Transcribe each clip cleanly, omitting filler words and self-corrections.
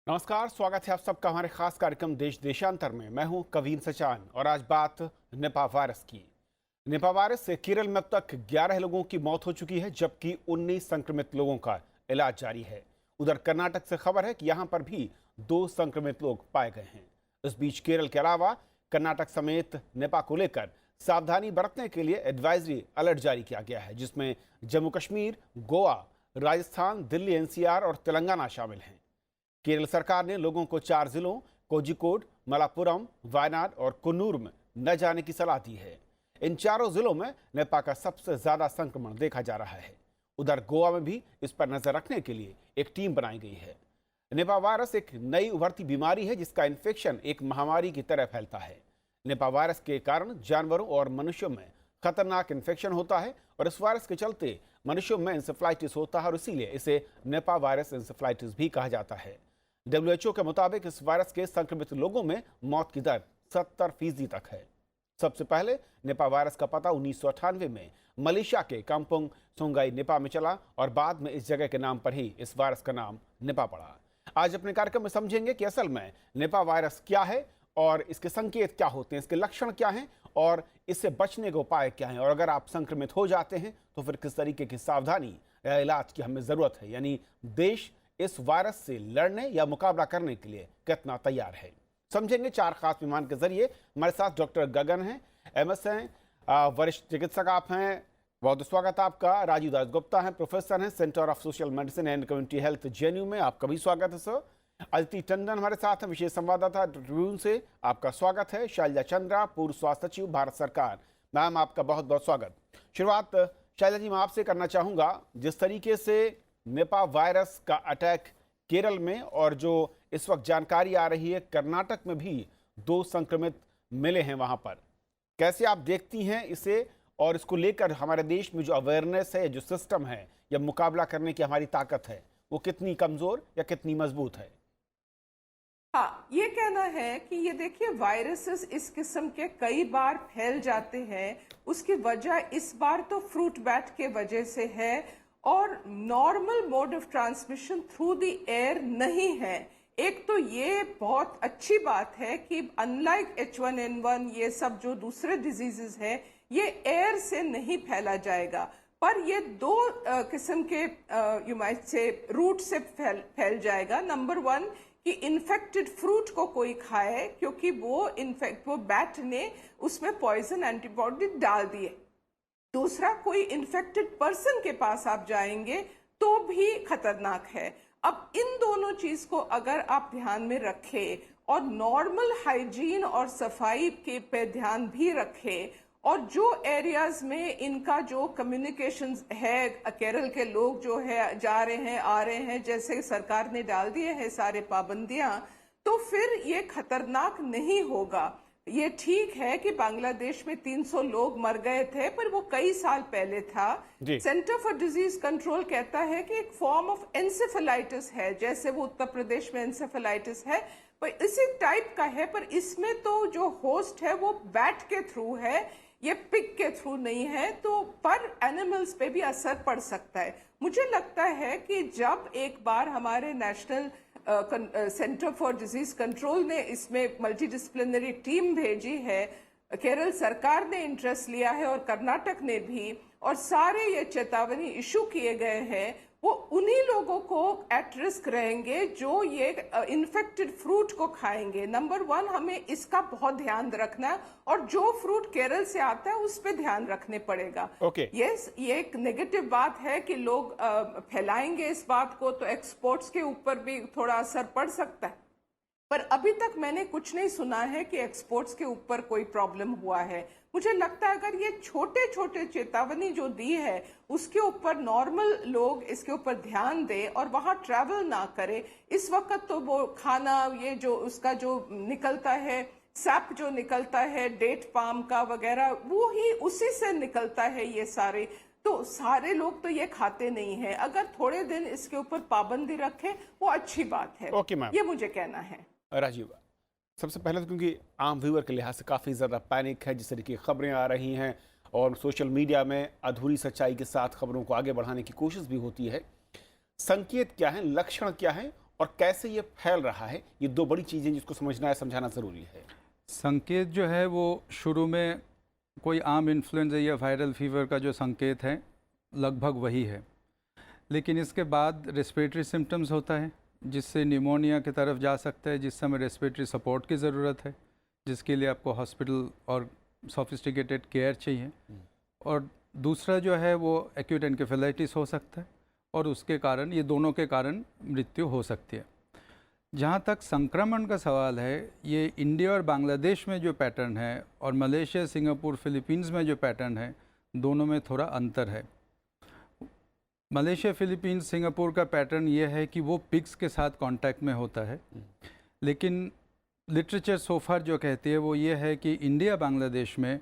नमस्कार, स्वागत है आप सबका हमारे खास कार्यक्रम देश देशांतर में। मैं हूं कवीन सचान और आज बात निपा वायरस की। निपा वायरस से केरल में अब तक 11 लोगों की मौत हो चुकी है, जबकि 19 संक्रमित लोगों का इलाज जारी है। उधर कर्नाटक से खबर है कि यहां पर भी 2 संक्रमित लोग पाए गए हैं। इस बीच केरल के अलावा कर्नाटक समेत निपा को लेकर सावधानी बरतने के लिए एडवाइजरी अलर्ट जारी किया गया है, जिसमें जम्मू कश्मीर, गोवा, राजस्थान, दिल्ली, एनसीआर और तेलंगाना शामिल हैं। केरल सरकार ने लोगों को 4 जिलों कोझिकोड, मलापुरम, वायनाड और कुन्नूर में न जाने की सलाह दी है। इन चारों जिलों में निपा का सबसे ज्यादा संक्रमण देखा जा रहा है। उधर गोवा में भी इस पर नजर रखने के लिए एक टीम बनाई गई है। निपा वायरस एक नई उभरती बीमारी है, जिसका इन्फेक्शन एक महामारी की तरह फैलता है। निपा वायरस के कारण जानवरों और मनुष्यों में खतरनाक इन्फेक्शन होता है और इस वायरस के चलते मनुष्यों में इंसेफ्लाइटिस होता है और इसीलिए इसे निपा वायरस इंसेफ्लाइटिस भी कहा जाता है। WHO के मुताबिक इस वायरस के संक्रमित लोगों में मौत की दर 70% तक है। सबसे पहले निपा वायरस का पता 1998 में मलेशिया के काम्पुंग सोंगाई निपा में चला और बाद में इस जगह के नाम पर ही इस वायरस का नाम निपा पड़ा। आज अपने कार्यक्रम में समझेंगे कि असल में निपा वायरस क्या है और इसके संकेत क्या होते हैं, इसके लक्षण क्या हैं और इससे बचने के उपाय क्या हैं, और अगर आप संक्रमित हो जाते हैं तो फिर किस तरीके की सावधानी या इलाज की हमें जरूरत है, यानी देश इस वायरस से लड़ने या मुकाबला करने के लिए कितना तैयार है। समझेंगे 4 खास मेहमान के जरिए। हमारे साथ डॉक्टर गगन हैं, MS हैं, वरिष्ठ चिकित्सक आप हैं, बहुत स्वागत आपका। राजीव दास गुप्ता हैं, प्रोफेसर हैं, centre of social medicine and community health JNU में, आपका भी स्वागत है सर। अदिति टंडन हमारे साथ हैं, विशेष संवाददाता ट्रिब्यून से, आपका स्वागत है। शैलजा चंद्रा, पूर्व स्वास्थ्य सचिव भारत सरकार, मैम आपका बहुत बहुत स्वागत। शुरुआत शैलजा जी मैं आपसे करना चाहूंगा। जिस तरीके से निपा वायरस का अटैक केरल में और जो इस वक्त जानकारी आ रही है कर्नाटक में भी 2 संक्रमित मिले हैं, वहां पर कैसे आप देखती हैं इसे, और इसको लेकर हमारे देश में जो अवेयरनेस है, जो सिस्टम है या मुकाबला करने की हमारी ताकत है, वो कितनी कमजोर या कितनी मजबूत है? हाँ, ये कहना है कि ये देखिए वायरसेस इस किस्म के कई बार फैल जाते हैं। उसकी वजह इस बार तो फ्रूट बैट के वजह से है और normal mode of transmission through the air नहीं है। एक तो ये बहुत अच्छी बात है कि अनलाइक H1N1 ये सब जो दूसरे डिजीजेस है ये एयर से नहीं फैला जाएगा, पर ये 2 किस्म के यू माइट से रूट से फैल जाएगा। नंबर 1 कि इन्फेक्टेड फ्रूट को कोई खाए, क्योंकि वो बैट ने उसमें पॉइजन एंटीबॉडी डाल दिए। दूसरा, कोई इन्फेक्टेड पर्सन के पास आप जाएंगे तो भी खतरनाक है। अब इन दोनों चीज को अगर आप ध्यान में रखें और नॉर्मल हाइजीन और सफाई के पे ध्यान भी रखें, और जो एरियाज में इनका जो कम्युनिकेशन है, केरल के लोग जो है जा रहे हैं आ रहे हैं, जैसे सरकार ने डाल दिए हैं सारे पाबंदियां, तो फिर ये खतरनाक नहीं होगा। ये ठीक है कि बांग्लादेश में 300 लोग मर गए थे, पर वो कई साल पहले था। सेंटर फॉर डिजीज कंट्रोल कहता है कि एक फॉर्म ऑफ एंसेफेलाइटिस है, जैसे वो उत्तर प्रदेश में एंसेफेलाइटिस है, पर इसी टाइप का है, पर इसमें तो जो होस्ट है वो बैट के थ्रू है, ये पिग के थ्रू नहीं है, तो पर एनिमल्स पे भी असर पड़ सकता है। मुझे लगता है कि जब एक बार हमारे national Centre for disease control ने इसमें मल्टी डिसिप्लिनरी टीम भेजी है, केरल सरकार ने इंटरेस्ट लिया है और कर्नाटक ने भी, और सारे ये चेतावनी इशू किए गए हैं, वो उन्हीं लोगों को एट रिस्क रहेंगे जो ये इन्फेक्टेड फ्रूट को खाएंगे। नंबर 1 हमें इसका बहुत ध्यान रखना है, और जो फ्रूट केरल से आता है उस पर ध्यान रखने पड़ेगा। यस, ये एक नेगेटिव बात है कि लोग फैलाएंगे इस बात को, तो एक्सपोर्ट्स के ऊपर भी थोड़ा असर पड़ सकता है, पर अभी तक मैंने कुछ नहीं सुना है कि एक्सपोर्ट्स के ऊपर कोई प्रॉब्लम हुआ है। मुझे लगता है अगर ये छोटे छोटे चेतावनी जो दी है उसके ऊपर नॉर्मल लोग इसके ऊपर ध्यान दें और वहां ट्रैवल ना करें। इस वक्त तो वो खाना, ये जो उसका जो निकलता है सैप जो निकलता है डेट पाम का वगैरह, वो ही उसी से निकलता है ये सारे, तो सारे लोग तो ये खाते नहीं है। अगर थोड़े दिन इसके ऊपर पाबंदी रखें वो अच्छी बात है। ये मुझे कहना है। राजीव, सबसे पहले तो क्योंकि आम व्यूअर के लिहाज से काफ़ी ज़्यादा पैनिक है, जिस तरीके की खबरें आ रही हैं और सोशल मीडिया में अधूरी सच्चाई के साथ खबरों को आगे बढ़ाने की कोशिश भी होती है, संकेत क्या है, लक्षण क्या है और कैसे ये फैल रहा है, ये दो बड़ी चीज़ें जिसको समझना है, समझाना ज़रूरी है। संकेत जो है वो शुरू में कोई आम इन्फ्लुएंजा या वायरल फीवर का जो संकेत है लगभग वही है, लेकिन इसके बाद रेस्पिरेटरी सिम्टम्स होता है जिससे निमोनिया की तरफ जा सकता है, जिस समय रेस्पिरेटरी सपोर्ट की ज़रूरत है, जिसके लिए आपको हॉस्पिटल और सोफिस्टिकेटेड केयर चाहिए। और दूसरा जो है वो एक्यूट एनकेफेलाइटिस हो सकता है और उसके कारण, ये दोनों के कारण मृत्यु हो सकती है। जहाँ तक संक्रमण का सवाल है, ये इंडिया और बांग्लादेश में जो पैटर्न है और मलेशिया, सिंगापुर, फिलीपींस में जो पैटर्न है, दोनों में थोड़ा अंतर है। मलेशिया, फिलीपींस, सिंगापुर का पैटर्न ये है कि वो पिग्स के साथ कांटेक्ट में होता है, लेकिन लिटरेचर सोफार जो कहती है वो ये है कि इंडिया, बांग्लादेश में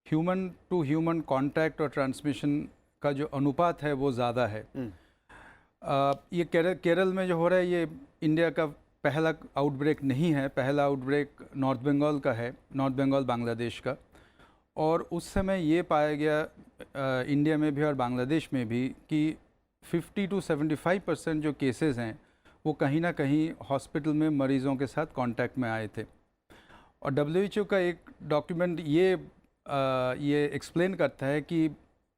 ह्यूमन टू ह्यूमन कांटेक्ट और ट्रांसमिशन का जो अनुपात है वो ज़्यादा है। ये केरल में जो हो रहा है, ये इंडिया का पहला आउटब्रेक नहीं है। पहला आउटब्रेक नॉर्थ बंगाल का है, नॉर्थ बंगाल बांग्लादेश का, और उस समय ये पाया गया इंडिया में भी और बांग्लादेश में भी कि 50 to 75% जो केसेस हैं वो कहीं ना कहीं हॉस्पिटल में मरीज़ों के साथ कांटेक्ट में आए थे। और WHO का एक डॉक्यूमेंट ये एक्सप्लेन करता है कि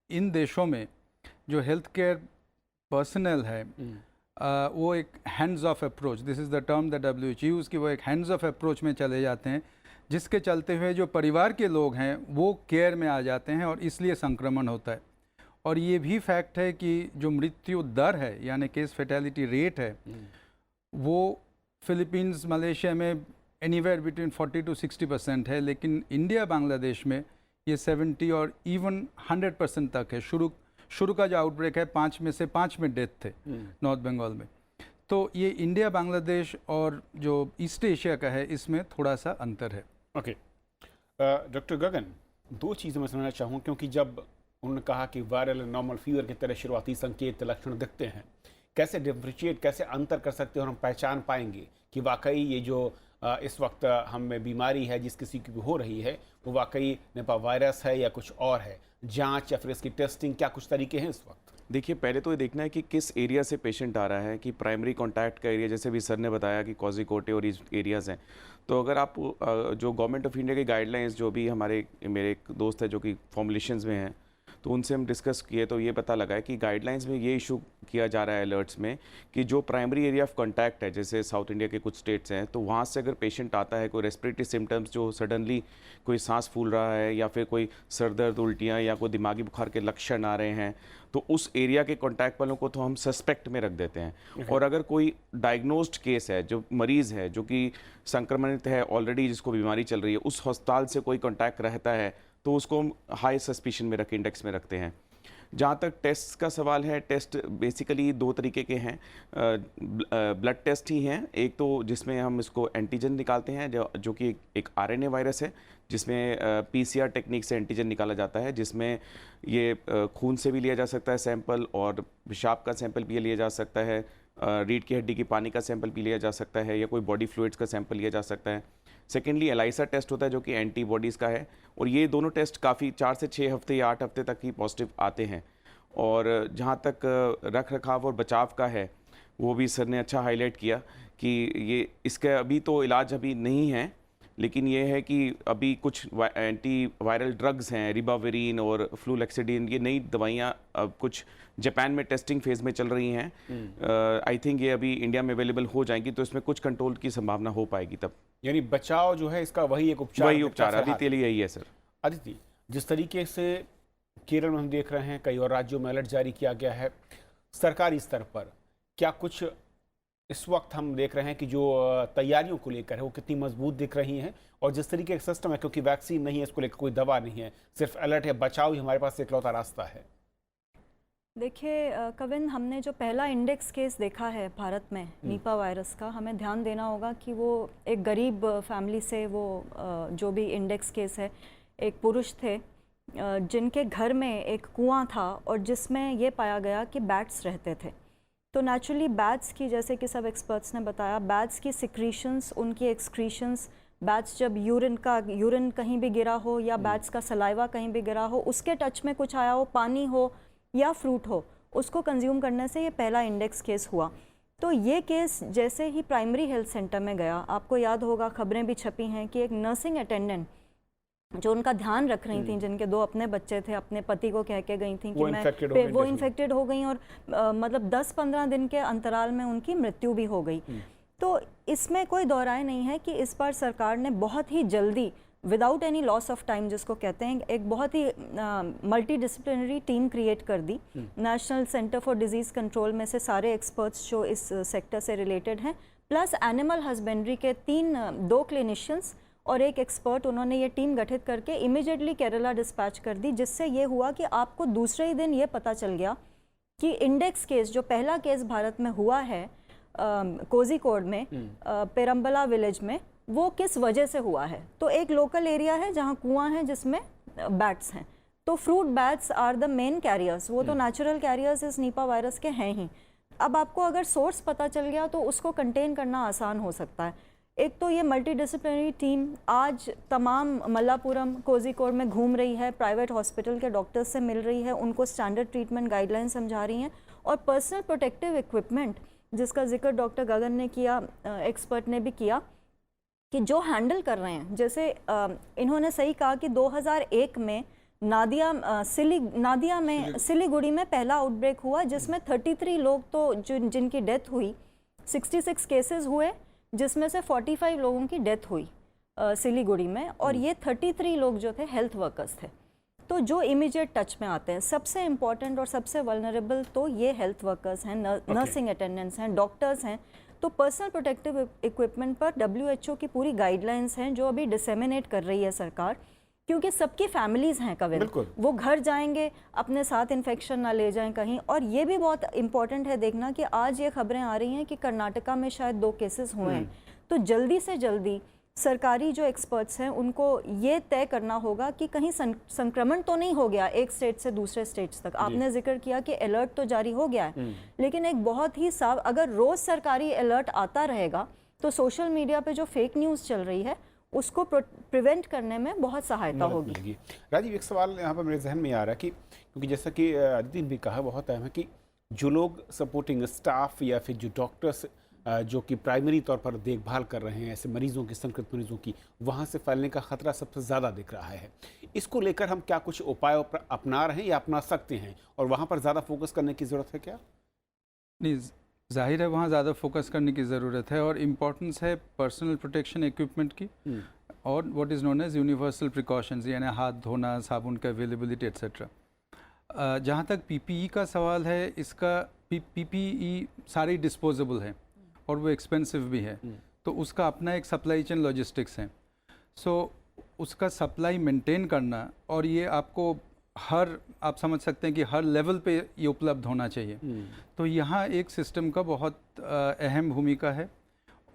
इन देशों में जो हेल्थ केयर पर्सनल है वो एक hands of approach, this is the term the WHO use, कि वो एक हैंड्स ऑफ अप्रोच में चले जाते हैं, जिसके चलते हुए जो परिवार के लोग हैं वो केयर में आ जाते हैं और इसलिए संक्रमण होता है। और ये भी फैक्ट है कि जो मृत्यु दर है, यानी केस फैटेलिटी रेट है, वो फिलीपींस, मलेशिया में एनीवेयर बिटवीन 40 to 60% है, लेकिन इंडिया, बांग्लादेश में ये 70 और इवन 100% तक है। शुरू का जो आउटब्रेक है 5 में से 5 में डेथ थे नॉर्थ बंगाल में। तो ये इंडिया, बांग्लादेश और जो ईस्ट एशिया का है, इसमें थोड़ा सा अंतर है। ओके, डॉक्टर गगन, दो चीज़ें मैं समझना चाहूँ, क्योंकि जब उन्होंने कहा कि वायरल नॉर्मल फीवर की तरह शुरुआती संकेत लक्षण दिखते हैं, कैसे डिफ्रेंशिएट, कैसे अंतर कर सकते हैं और हम पहचान पाएंगे कि वाकई ये जो इस वक्त हम में बीमारी है जिस किसी की भी हो रही है वो वाकई निपा वायरस है या कुछ और है? जांच या फिर इसकी टेस्टिंग, क्या कुछ तरीके हैं इस वक्त? देखिए, पहले तो ये देखना है कि किस एरिया से पेशेंट आ रहा है, कि प्राइमरी कॉन्टैक्ट का एरिया, जैसे भी सर ने बताया कि कोझिकोड और इस एरियाज़ हैं। तो अगर आप जो गवर्नमेंट ऑफ इंडिया की गाइडलाइंस, जो भी मेरे एक दोस्त है जो कि फॉर्मुलेशंस में हैं, तो उनसे हम डिस्कस किए तो ये पता लगा है कि गाइडलाइंस में ये इशू किया जा रहा है अलर्ट्स में कि जो प्राइमरी एरिया ऑफ कांटेक्ट है, जैसे साउथ इंडिया के कुछ स्टेट्स हैं, तो वहाँ से अगर पेशेंट आता है, कोई रेस्पिरेटरी सिम्टम्स, जो सडनली कोई सांस फूल रहा है या फिर कोई सर दर्द, उल्टियाँ या कोई दिमागी बुखार के लक्षण आ रहे हैं, तो उस एरिया के कॉन्टैक्ट वालों को तो हम सस्पेक्ट में रख देते हैं। और अगर कोई डायग्नोस्ड केस है, जो मरीज़ है जो कि संक्रमित है ऑलरेडी, जिसको बीमारी चल रही है, उस अस्पताल से कोई कॉन्टैक्ट रहता है, तो उसको हम हाई सस्पिशन में इंडेक्स में रखते हैं। जहाँ तक टेस्ट का सवाल है, टेस्ट बेसिकली दो तरीके के हैं, ब्लड टेस्ट ही हैं। एक तो जिसमें हम इसको एंटीजन निकालते हैं, जो कि एक RNA वायरस है, जिसमें PCR टेक्निक से एंटीजन निकाला जाता है, जिसमें ये खून से भी लिया जा सकता है सैंपल, और पेशाब का सैंपल भी लिया जा सकता है, रीढ़ की हड्डी की पानी का सैंपल भी लिया जा सकता है, या कोई बॉडी फ्लूइड्स का सैंपल लिया जा सकता है। सेकेंडली एलाइसा टेस्ट होता है, जो कि एंटीबॉडीज़ का है, और ये दोनों टेस्ट काफ़ी 4 से 6 हफ्ते या 8 हफ्ते तक ही पॉजिटिव आते हैं। और जहाँ तक रख रखाव और बचाव का है, वो भी सर ने अच्छा हाईलाइट किया कि ये इसका अभी तो इलाज अभी नहीं है, लेकिन ये है कि अभी कुछ एंटी वायरल ड्रग्स हैं, रिबाविरिन और फ्लूलेक्सिडिन, ये नई दवाइयाँ अब कुछ जापान में टेस्टिंग फेज में चल रही हैं। आई थिंक ये अभी इंडिया में अवेलेबल हो जाएंगी, तो इसमें कुछ कंट्रोल की संभावना हो पाएगी तब। यानी बचाव जो है इसका वही एक उपचार, अभी के लिए यही है सर। अदिति, जिस तरीके से केरल में हम देख रहे हैं, कई और राज्यों में अलर्ट जारी किया गया है, सरकारी स्तर पर क्या कुछ इस वक्त हम देख रहे हैं कि जो तैयारियों को लेकर है वो कितनी मजबूत दिख रही हैं? और जिस तरीके का सिस्टम है, क्योंकि वैक्सीन नहीं है, इसको लेकर कोई दवा नहीं है, सिर्फ अलर्ट है, बचाव ही हमारे पास इकलौता रास्ता है। देखिए कविन, हमने जो पहला इंडेक्स केस देखा है भारत में नीपा वायरस का, हमें ध्यान देना होगा कि वो एक गरीब फैमिली से वो जो भी इंडेक्स केस है, एक पुरुष थे जिनके घर में एक कुआं था और जिसमें ये पाया गया कि बैट्स रहते थे। तो नेचुरली बैट्स की, जैसे कि सब एक्सपर्ट्स ने बताया, बैट्स की सिक्रीशंस, उनकी एक्सक्रीशंस, बैट्स जब यूरिन कहीं भी गिरा हो या बैट्स का सलाइवा कहीं भी गिरा हो, उसके टच में कुछ आया हो, पानी हो या फ्रूट हो, उसको कंज्यूम करने से ये पहला इंडेक्स केस हुआ। तो ये केस जैसे ही प्राइमरी हेल्थ सेंटर में गया, आपको याद होगा खबरें भी छपी हैं कि एक नर्सिंग अटेंडेंट जो उनका ध्यान रख रही थी, जिनके 2 अपने बच्चे थे, अपने पति को कह के गई थी कि वो इन्फेक्टेड हो गई और मतलब 10-15 दिन के अंतराल में उनकी मृत्यु भी हो गई। तो इसमें कोई दो राय नहीं है कि इस बार सरकार ने बहुत ही जल्दी without any loss of time जिसको कहते हैं, एक बहुत ही मल्टी डिसिप्लिनरी टीम क्रिएट कर दी। National Centre for Disease Control में से सारे एक्सपर्ट्स जो इस सेक्टर से रिलेटेड हैं, प्लस एनिमल हस्बेंड्री के 2 क्लिनिशियंस और 1 एक्सपर्ट, उन्होंने ये टीम गठित करके इमीडिएटली केरला डिस्पैच कर दी, जिससे ये हुआ कि आपको दूसरे ही दिन ये पता चल गया कि इंडेक्स केस, जो पहला केस भारत में हुआ है कोझिकोड में पेरम्बला विलेज में, वो किस वजह से हुआ है। तो एक लोकल एरिया है जहाँ कुआं है जिसमें बैट्स हैं, तो fruit bats are the main carriers, वो तो नेचुरल कैरियर्स इस निपा वायरस के हैं ही। अब आपको अगर सोर्स पता चल गया तो उसको कंटेन करना आसान हो सकता है। एक तो ये मल्टी डिसिप्लिनरी टीम आज तमाम मल्लापुरम कोझिकोड में घूम रही है, प्राइवेट हॉस्पिटल के डॉक्टर्स से मिल रही है, उनको स्टैंडर्ड ट्रीटमेंट गाइडलाइन समझा रही हैं, और पर्सनल प्रोटेक्टिव इक्विपमेंट जिसका जिक्र डॉक्टर गगन ने किया, एक्सपर्ट ने भी किया, कि जो हैंडल कर रहे हैं। जैसे इन्होंने सही कहा कि 2001 में नादिया में सिलीगुड़ी में पहला आउटब्रेक हुआ, जिसमें 33 लोग तो जिनकी डेथ हुई, 66 केसेस हुए, जिसमें से 45 लोगों की डेथ हुई सिलीगुड़ी में, और ये 33 लोग जो थे हेल्थ वर्कर्स थे। तो जो इमीडिएट टच में आते हैं, सबसे इम्पॉर्टेंट और सबसे वल्नरेबल तो ये हेल्थ वर्कर्स हैं, नर्सिंग अटेंडेंट्स हैं, डॉक्टर्स हैं। तो पर्सनल प्रोटेक्टिव इक्विपमेंट पर WHO की पूरी गाइडलाइंस हैं जो अभी डिसेमिनेट कर रही है सरकार, क्योंकि सबकी फैमिलीज हैं कविन, वो घर जाएंगे, अपने साथ इन्फेक्शन ना ले जाएं कहीं। और ये भी बहुत इंपॉर्टेंट है देखना कि आज ये खबरें आ रही हैं कि कर्नाटका में शायद 2 केसेस हुए हैं। तो जल्दी से जल्दी सरकारी जो एक्सपर्ट्स हैं उनको ये तय करना होगा कि कहीं संक्रमण तो नहीं हो गया एक स्टेट से दूसरे स्टेट्स तक। आपने जिक्र किया कि अलर्ट तो जारी हो गया है, लेकिन एक बहुत ही साफ, अगर रोज सरकारी अलर्ट आता रहेगा तो सोशल मीडिया पे जो फेक न्यूज़ चल रही है उसको प्रिवेंट करने में बहुत सहायता होगी। राजीव, एक सवाल यहाँ पर मेरे जहन में आ रहा है कि क्योंकि जैसा कि अदिति ने भी कहा, बहुत अहम है कि जो लोग सपोर्टिंग स्टाफ या फिर जो डॉक्टर्स जो कि प्राइमरी तौर पर देखभाल कर रहे हैं ऐसे मरीजों की, संक्रमित मरीजों की, वहाँ से फैलने का खतरा सबसे ज़्यादा दिख रहा है। इसको लेकर हम क्या कुछ उपाय अपना रहे हैं या अपना सकते हैं, और वहाँ पर ज़्यादा फोकस करने की ज़रूरत है क्या? नहीं, जाहिर है वहाँ ज़्यादा फोकस करने की ज़रूरत है, और इम्पॉर्टेंस है पर्सनल प्रोटेक्शन इक्विपमेंट की और what is known as universal precautions, यानी हाथ धोना, साबुन का अवेलेबिलिटी एट्सेट्रा। जहाँ तक PPE का सवाल है, इसका PPE सारी डिस्पोजेबल है और वो एक्सपेंसिव भी है, तो उसका अपना एक सप्लाई चेन लॉजिस्टिक्स है। सो उसका सप्लाई मेंटेन करना, और ये आपको आप समझ सकते हैं कि हर लेवल पे ये उपलब्ध होना चाहिए। तो यहाँ एक सिस्टम का बहुत अहम भूमिका है,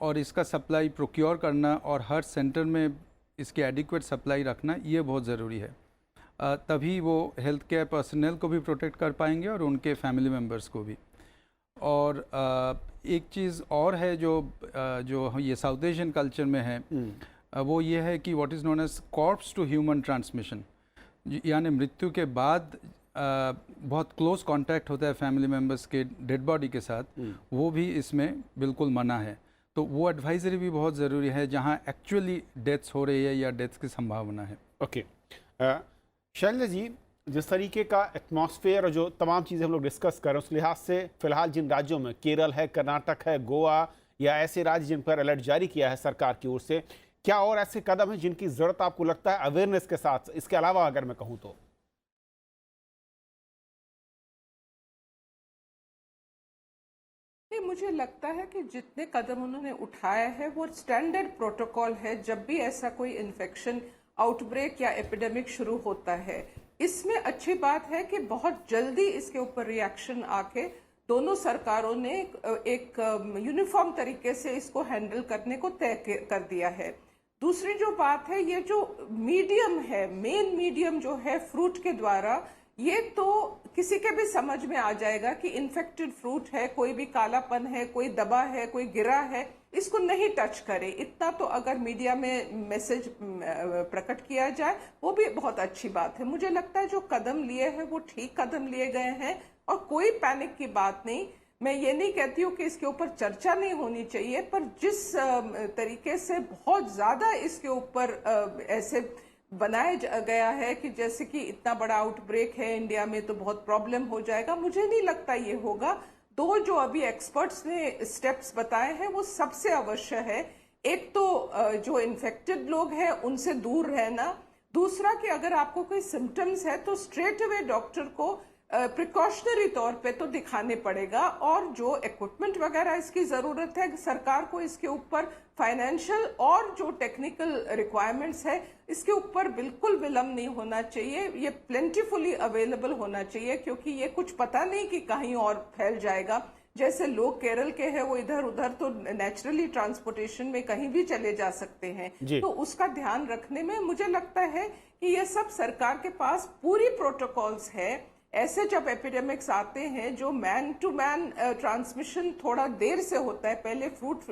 और इसका सप्लाई प्रोक्योर करना और हर सेंटर में इसकी एडिक्वेट सप्लाई रखना, ये बहुत ज़रूरी है। तभी वो हेल्थ केयर पर्सनल को भी प्रोटेक्ट कर पाएंगे और उनके फैमिली मेम्बर्स को भी। और एक चीज़ और है जो ये साउथ एशियन कल्चर में है, वो ये है कि what is known as corpse to human transmission, यानी मृत्यु के बाद बहुत क्लोज कांटेक्ट होता है फैमिली मेम्बर्स के डेड बॉडी के साथ, वो भी इसमें बिल्कुल मना है। तो वो एडवाइजरी भी बहुत ज़रूरी है जहाँ एक्चुअली डेथ्स हो रही है या डेथ्स की संभावना है। ओके, शैलजा जी, जिस तरीके का एटमॉस्फेयर और जो तमाम चीज़ें हम लोग डिस्कस कर रहे हैं, उस लिहाज से फिलहाल जिन राज्यों में, केरल है, कर्नाटक है, गोवा या ऐसे राज्य जिन पर अलर्ट जारी किया है सरकार की ओर से, क्या और ऐसे कदम हैं जिनकी ज़रूरत आपको लगता है अवेयरनेस के साथ, इसके अलावा अगर मैं कहूँ तो? मुझे लगता है कि जितने कदम उन्होंने उठाए हैं वो स्टैंडर्ड प्रोटोकॉल है। जब भी ऐसा कोई इन्फेक्शन आउटब्रेक या एपिडेमिक शुरू होता है, इसमें अच्छी बात है कि बहुत जल्दी इसके ऊपर रिएक्शन आके दोनों सरकारों ने एक यूनिफॉर्म तरीके से इसको हैंडल करने को तय कर दिया है। दूसरी जो बात है, ये जो मीडियम है, मेन मीडियम जो है फ्रूट के द्वारा, ये तो किसी के भी समझ में आ जाएगा कि इन्फेक्टेड फ्रूट है, कोई भी कालापन है, कोई दबा है, कोई गिरा है, इसको नहीं टच करे। इतना तो अगर मीडिया में मैसेज प्रकट किया जाए वो भी बहुत अच्छी बात है। मुझे लगता है जो कदम लिए हैं वो ठीक कदम लिए गए हैं और कोई पैनिक की बात नहीं। मैं ये नहीं कहती हूँ कि इसके ऊपर चर्चा नहीं होनी चाहिए, पर जिस तरीके से बहुत ज्यादा इसके ऊपर ऐसे बनाया गया है कि जैसे कि इतना बड़ा आउटब्रेक है इंडिया में तो बहुत प्रॉब्लम हो जाएगा, मुझे नहीं लगता ये होगा। दो जो अभी एक्सपर्ट्स ने स्टेप्स बताए हैं वो सबसे अवश्य है। एक तो जो इन्फेक्टेड लोग हैं उनसे दूर रहना, दूसरा कि अगर आपको कोई सिम्टम्स है तो स्ट्रेट अवे डॉक्टर को प्रिकॉशनरी तौर पे तो दिखाने पड़ेगा, और जो इक्विपमेंट वगैरह इसकी जरूरत है सरकार को इसके ऊपर फाइनेंशियल और जो टेक्निकल रिक्वायरमेंट्स है इसके ऊपर बिल्कुल विलंब नहीं होना चाहिए, ये प्लेंटीफुली अवेलेबल होना चाहिए, क्योंकि ये कुछ पता नहीं कि कहीं और फैल जाएगा। जैसे लोग केरल के हैं वो इधर उधर तो नेचुरली ट्रांसपोर्टेशन में कहीं भी चले जा सकते हैं, तो उसका ध्यान रखने में मुझे लगता है कि ये सब सरकार के पास पूरी प्रोटोकॉल्स है। ऐसे जब एपिडेमिक्स आते हैं जो मैन टू मैन ट्रांसमिशन थोड़ा देर से होता है, पहले फ्रूट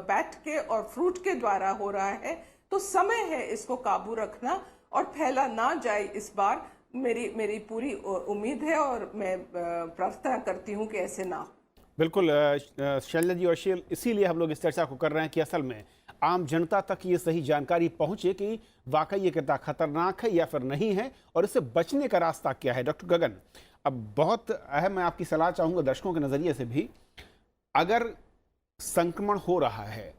बैट के और फ्रूट के द्वारा हो रहा है, तो समय है इसको काबू रखना और फैला ना जाए। इस बार मेरी पूरी उम्मीद है और मैं प्रार्थना करती हूँ कि ऐसे ना हो। बिल्कुल शैलजा जी और शील, इसीलिए हम लोग इस चर्चा को कर रहे हैं कि असल में आम जनता तक ये सही जानकारी पहुंचे कि वाकई ये कितना खतरनाक है या फिर नहीं है और इससे बचने का रास्ता क्या है। डॉक्टर गगन, अब बहुत अहम मैं आपकी सलाह चाहूँगा दर्शकों के नज़रिए से भी, अगर संक्रमण हो रहा है,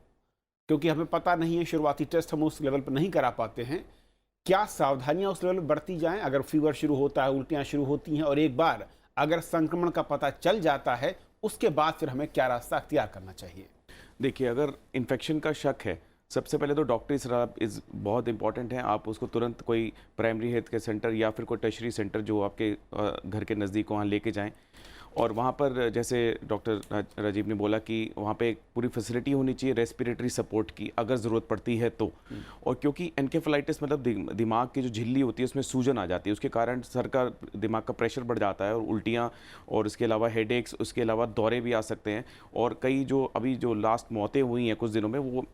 क्योंकि हमें पता नहीं है, शुरुआती टेस्ट हम उस लेवल पर नहीं करा पाते हैं, क्या सावधानियाँ उस लेवल पर बरती जाएँ? अगर फीवर शुरू होता है, उल्टियाँ शुरू होती हैं और एक बार अगर संक्रमण का पता चल जाता है, उसके बाद फिर हमें क्या रास्ता अख्तियार करना चाहिए? देखिए, अगर इन्फेक्शन का शक है, सबसे पहले तो डॉक्टरी सलाह इज़ बहुत इंपॉर्टेंट है। आप उसको तुरंत कोई प्राइमरी हेल्थ केयर सेंटर या फिर कोई टर्शरी सेंटर जो आपके घर के नज़दीक वहाँ लेके जाएं, और वहाँ पर जैसे डॉक्टर राजीव ने बोला कि वहाँ पे पूरी फैसिलिटी होनी चाहिए रेस्पिरेटरी सपोर्ट की अगर ज़रूरत पड़ती है तो। और क्योंकि एनकेफेलाइटिस मतलब दिमाग की जो झिल्ली होती है उसमें सूजन आ जाती है, उसके कारण सर का दिमाग का प्रेशर बढ़ जाता है और उल्टियाँ और इसके अलावा हेडेक्स, उसके अलावा दौरे भी आ सकते हैं। और कई जो अभी जो लास्ट मौतें हुई हैं कुछ दिनों में वो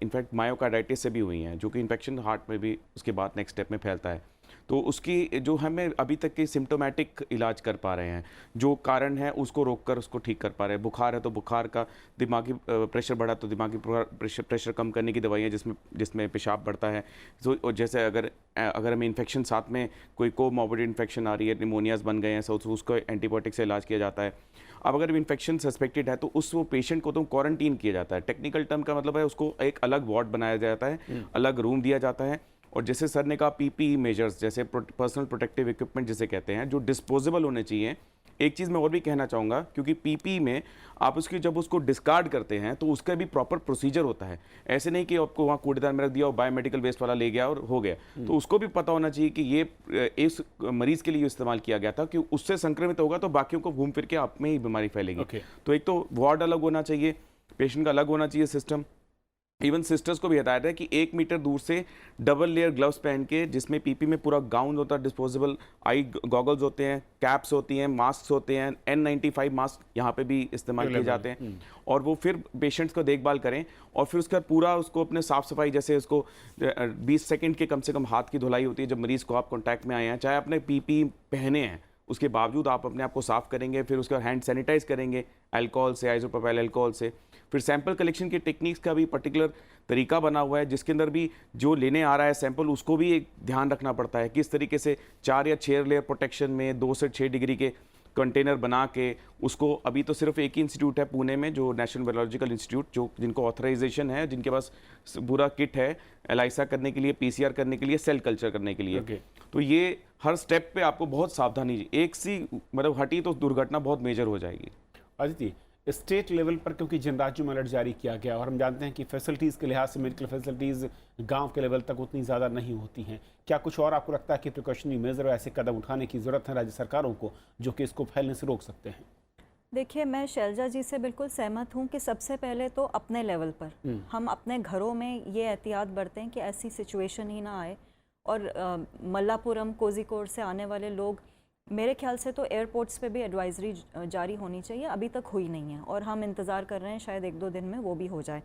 इनफैक्ट मायोकार्डाइटिस से भी हुई हैं, जो कि इन्फेक्शन हार्ट में भी उसके बाद नेक्स्ट स्टेप में फैलता है। तो उसकी जो हमें अभी तक के सिम्टोमेटिक इलाज कर पा रहे हैं, जो कारण है उसको रोककर उसको ठीक कर पा रहे हैं। बुखार है तो बुखार का, दिमागी प्रेशर बढ़ा तो दिमागी प्रेशर कम करने की दवाइयाँ जिसमें पेशाब बढ़ता है। तो जैसे अगर हमें इन्फेक्शन साथ में कोई कोमॉर्बिड इन्फेक्शन आ रही है, निमोनियाज बन गए हैं, तो उसको एंटीबायोटिक से इलाज किया जाता है। अब अगर इन्फेक्शन सस्पेक्टेड है तो वो पेशेंट को तो क्वारंटीन किया जाता है। टेक्निकल टर्म का मतलब है उसको एक अलग वार्ड बनाया जाता है, अलग रूम दिया जाता है। और जैसे सर ने कहा पीपीई मेजर्स, जैसे पर्सनल प्रोटेक्टिव इक्विपमेंट जिसे कहते हैं, जो डिस्पोजेबल होने चाहिए। एक चीज़ मैं और भी कहना चाहूँगा, क्योंकि पीपीई में आप जब उसको डिस्कार्ड करते हैं तो उसका भी प्रॉपर प्रोसीजर होता है। ऐसे नहीं कि आपको वहाँ कूड़ेदान में रख दिया और बायोमेडिकल वेस्ट वाला ले गया और हो गया। तो उसको भी पता होना चाहिए कि ये इस मरीज़ के लिए इस्तेमाल किया गया था, कि उससे संक्रमित होगा तो बाकियों को घूम फिर के आप में ही बीमारी फैलेगी। तो एक तो वार्ड अलग होना चाहिए, पेशेंट का अलग होना चाहिए सिस्टम। इवन सिस्टर्स को भी हटाया था कि 1 मीटर दूर से डबल लेयर ग्लव्स पहन के, जिसमें पीपी में पूरा गाउन होता है, डिस्पोजेबल आई गॉगल्स होते हैं, कैप्स होती हैं, मास्क होते हैं, N95 मास्क यहाँ पे भी इस्तेमाल किए जाते हैं। और वो फिर पेशेंट्स को देखभाल करें और फिर उसका पूरा उसको अपने साफ सफाई, जैसे उसको 20 सेकेंड के कम से कम हाथ की धुलाई होती है जब मरीज़ को आप कॉन्टैक्ट में आए हैं, चाहे आपने पीपी पहने हैं उसके बावजूद आप अपने आप को साफ करेंगे, फिर उसका हैंड सैनिटाइज करेंगे अल्कोहल से, आइसोप्रोपाइल अल्कोहल से। फिर सैंपल कलेक्शन के टेक्निक्स का भी पर्टिकुलर तरीका बना हुआ है, जिसके अंदर भी जो लेने आ रहा है सैंपल उसको भी एक ध्यान रखना पड़ता है, किस तरीके से 4 या 6 लेयर प्रोटेक्शन में 2 से 6 डिग्री के कंटेनर बना के उसको। अभी तो सिर्फ एक ही इंस्टीट्यूट है पुणे में, जो नेशनल वायरोलॉजिकल इंस्टीट्यूट, जो जिनको ऑथराइजेशन है, जिनके पास पूरा किट है एलाइसा करने के लिए, पीसीआर करने के लिए, सेल कल्चर करने के लिए। तो ये हर स्टेप पे आपको बहुत सावधानी, एक सी मतलब हटी तो दुर्घटना बहुत मेजर हो जाएगी। अदिति, स्टेट लेवल पर क्योंकि जिन राज्यों में अलर्ट जारी किया गया और हम जानते हैं कि फैसिलिटीज़ के लिहाज से मेडिकल फैसिलिटीज़ गांव के लेवल तक उतनी ज़्यादा नहीं होती हैं, क्या कुछ और आपको लगता है कि प्रिकॉशनरी मेजर ऐसे कदम उठाने की ज़रूरत है राज्य सरकारों को, जो कि इसको फैलने से रोक सकते हैं? देखिए, मैं शैलजा जी से बिल्कुल सहमत हूँ कि सबसे पहले तो अपने लेवल पर हम अपने घरों में ये एहतियात बरतें कि ऐसी सिचुएशन ही ना आए। और मल्लापुरम, कोझिकोड से आने वाले लोग, मेरे ख्याल से तो एयरपोर्ट्स पे भी एडवाइजरी जारी होनी चाहिए, अभी तक हुई नहीं है और हम इंतज़ार कर रहे हैं शायद 1-2 दिन में वो भी हो जाए,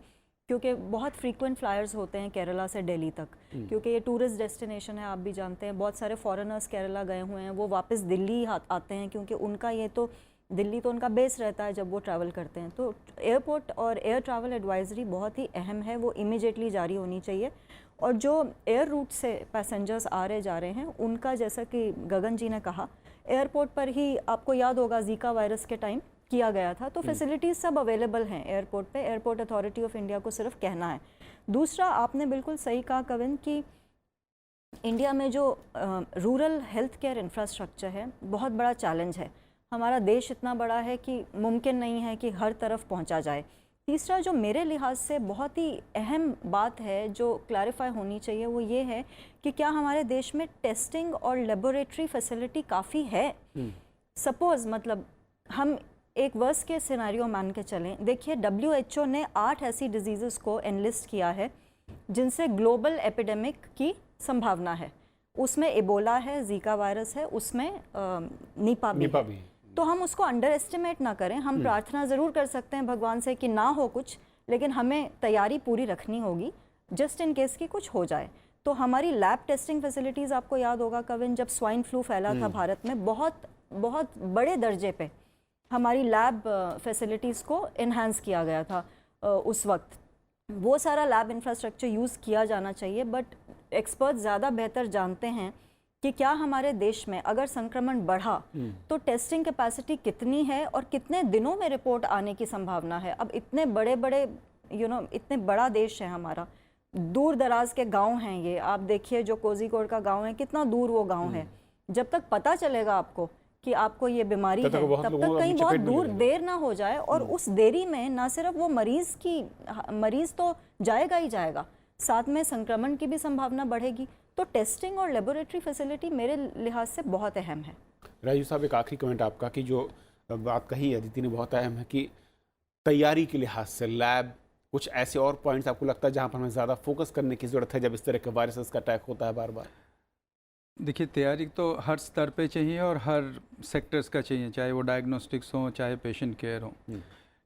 क्योंकि बहुत फ्रीक्वेंट फ्लायर्स होते हैं केरला से दिल्ली तक, क्योंकि ये टूरिस्ट डेस्टिनेशन है, आप भी जानते हैं। बहुत सारे फॉरेनर्स केरला गए हुए हैं, वो वापस दिल्ली आते हैं, क्योंकि उनका ये तो दिल्ली तो उनका बेस रहता है जब वो ट्रैवल करते हैं। तो एयरपोर्ट और एयर ट्रैवल एडवाइजरी बहुत ही अहम है, वो इमीडिएटली जारी होनी चाहिए। और जो एयर रूट से पैसेंजर्स आ रहे जा रहे हैं उनका, जैसा कि गगन जी ने कहा, एयरपोर्ट पर ही आपको याद होगा जीका वायरस के टाइम किया गया था, तो फैसिलिटीज़ सब अवेलेबल हैं एयरपोर्ट पे। एयरपोर्ट अथॉरिटी ऑफ इंडिया को सिर्फ कहना है। दूसरा, आपने बिल्कुल सही कहा कविन कि इंडिया में जो रूरल हेल्थ केयर इंफ्रास्ट्रक्चर है बहुत बड़ा चैलेंज है। हमारा देश इतना बड़ा है कि मुमकिन नहीं है कि हर तरफ पहुंचा जाए। तीसरा, जो मेरे लिहाज से बहुत ही अहम बात है जो क्लैरिफाई होनी चाहिए, वो ये है कि क्या हमारे देश में टेस्टिंग और लेबोरेटरी फैसिलिटी काफ़ी है। सपोज़ मतलब हम एक वर्स के सिनेरियो मान के चलें, देखिए WHO ने 8 ऐसी डिजीज़ को एनलिस्ट किया है जिनसे ग्लोबल एपिडेमिक की संभावना है। उसमें एबोला है, जीका वायरस है, उसमें निपा भी है। तो हम उसको अंडर एस्टिमेट ना करें। हम प्रार्थना ज़रूर कर सकते हैं भगवान से कि ना हो कुछ, लेकिन हमें तैयारी पूरी रखनी होगी जस्ट इन केस की कुछ हो जाए। तो हमारी लैब टेस्टिंग फैसिलिटीज़, आपको याद होगा कविन, जब स्वाइन फ्लू फैला था भारत में, बहुत बड़े दर्जे पे हमारी लैब फैसिलिटीज़ को इन्हांस किया गया था उस वक्त। वो सारा लैब इंफ्रास्ट्रक्चर यूज़ किया जाना चाहिए। बट एक्सपर्ट ज़्यादा बेहतर जानते हैं कि क्या हमारे देश में अगर संक्रमण बढ़ा तो टेस्टिंग कैपेसिटी कितनी है और कितने दिनों में रिपोर्ट आने की संभावना है। अब इतने बड़े इतने बड़ा देश है हमारा, दूर दराज के गांव हैं ये। आप देखिए जो कोझिकोड का गांव है, कितना दूर वो गांव है। जब तक पता चलेगा आपको कि आपको ये बीमारी है, तब तक कहीं बहुत दूर देर ना हो जाए। और उस देरी में ना सिर्फ वो मरीज तो जाएगा ही जाएगा, साथ में संक्रमण की भी संभावना बढ़ेगी। तो टेस्टिंग और लेबोरेटरी फैसिलिटी मेरे लिहाज से बहुत अहम है। राजीव साहब, एक आखिरी कमेंट आपका कि जो बात कही अदिति ने बहुत अहम है कि तैयारी के लिहाज से लैब, कुछ ऐसे और पॉइंट्स आपको लगता है जहाँ पर हमें ज़्यादा फोकस करने की ज़रूरत है जब इस तरह के वायरसेस का अटैक होता है बार बार? देखिए, तैयारी तो हर स्तर पे चाहिए और हर सेक्टर्स का चाहिए, चाहे वो डायग्नोस्टिक्स हो चाहे पेशेंट केयर हो।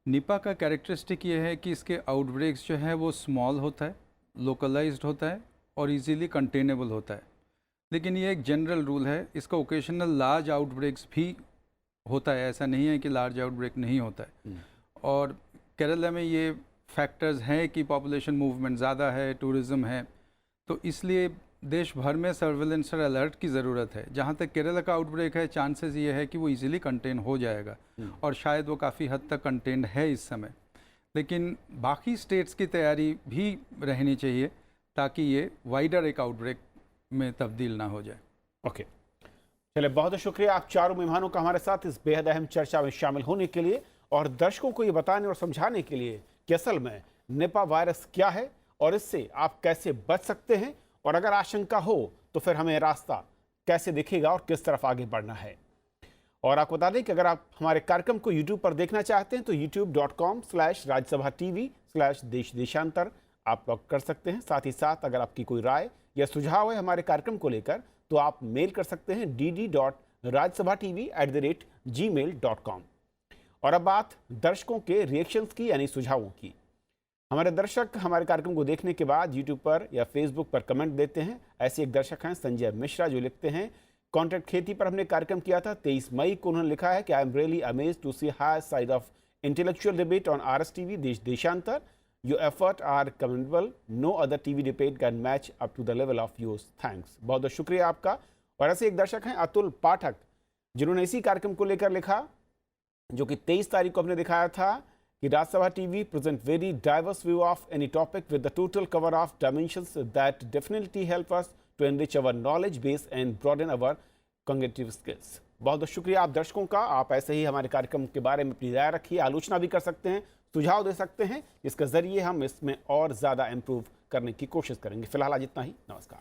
निपा का कैरेक्टरिस्टिक ये है कि इसके आउटब्रेक्स जो है वो स्मॉल होता है, लोकलाइज्ड होता है और इजीली कंटेनेबल होता है। लेकिन ये एक जनरल रूल है, इसका ओकेशनल लार्ज आउटब्रेक्स भी होता है, ऐसा नहीं है कि लार्ज आउटब्रेक नहीं होता है। और केरला में ये फैक्टर्स हैं कि पॉपुलेशन मूवमेंट ज़्यादा है, टूरिज़्म है, तो इसलिए देश भर में सर्वेलेंस और अलर्ट की ज़रूरत है। जहाँ तक केरला का आउटब्रेक है, चांसेस ये है कि वो इजीली कंटेन हो जाएगा और शायद वो काफ़ी हद तक कंटेन्ड है इस समय। लेकिन बाकी स्टेट्स की तैयारी भी रहनी चाहिए ताकि ये वाइडर एक आउटब्रेक में तब्दील ना हो जाए। ओके, चलिए, बहुत बहुत शुक्रिया आप चारों मेहमानों का हमारे साथ इस बेहद अहम चर्चा में शामिल होने के लिए और दर्शकों को ये बताने और समझाने के लिए कि असल में निपा वायरस क्या है और इससे आप कैसे बच सकते हैं, और अगर आशंका हो तो फिर हमें रास्ता कैसे दिखेगा और किस तरफ आगे बढ़ना है। और आपको बता दें कि अगर आप हमारे कार्यक्रम को YouTube पर देखना चाहते हैं तो youtube.com/राज्यसभा TV/देश देशांतर आप लॉग कर सकते हैं। साथ ही साथ अगर आपकी कोई राय या सुझाव है हमारे कार्यक्रम को लेकर तो आप मेल कर सकते हैं dd.rajyasabhatv@gmail.com। और अब बात दर्शकों के रिएक्शंस की, यानी सुझावों की। हमारे दर्शक हमारे कार्यक्रम को देखने के बाद यूट्यूब पर या फेसबुक पर कमेंट देते हैं। ऐसे एक दर्शक हैं संजय मिश्रा, जो लिखते हैं, कॉन्ट्रैक्ट खेती पर हमने कार्यक्रम किया था 23 मई को। उन्होंने लिखा है कि I am really amazed to see higher side of intellectual debate on RSTV Desh Deshantar. Your effort are commendable, no other TV debate can match up to the level of yours, thanks. बहुत बहुत शुक्रिया आपका। और ऐसे एक दर्शक हैं अतुल पाठक, जिन्होंने इसी कार्यक्रम को लेकर लिखा, जो कि 23 तारीख को हमने दिखाया था कि Rajya Sabha TV present very diverse view of any topic with the total cover of dimensions that definitely help us to enrich our knowledge base and broaden our cognitive skills। बहुत बहुत शुक्रिया आप दर्शकों का। आप ऐसे ही हमारे कार्यक्रम के बारे में अपनी राय रखिए, आलोचना भी कर सकते हैं, सुझाव दे सकते हैं, जिसके जरिए हम इसमें और ज़्यादा इम्प्रूव करने की कोशिश करेंगे। फिलहाल आज इतना ही, नमस्कार।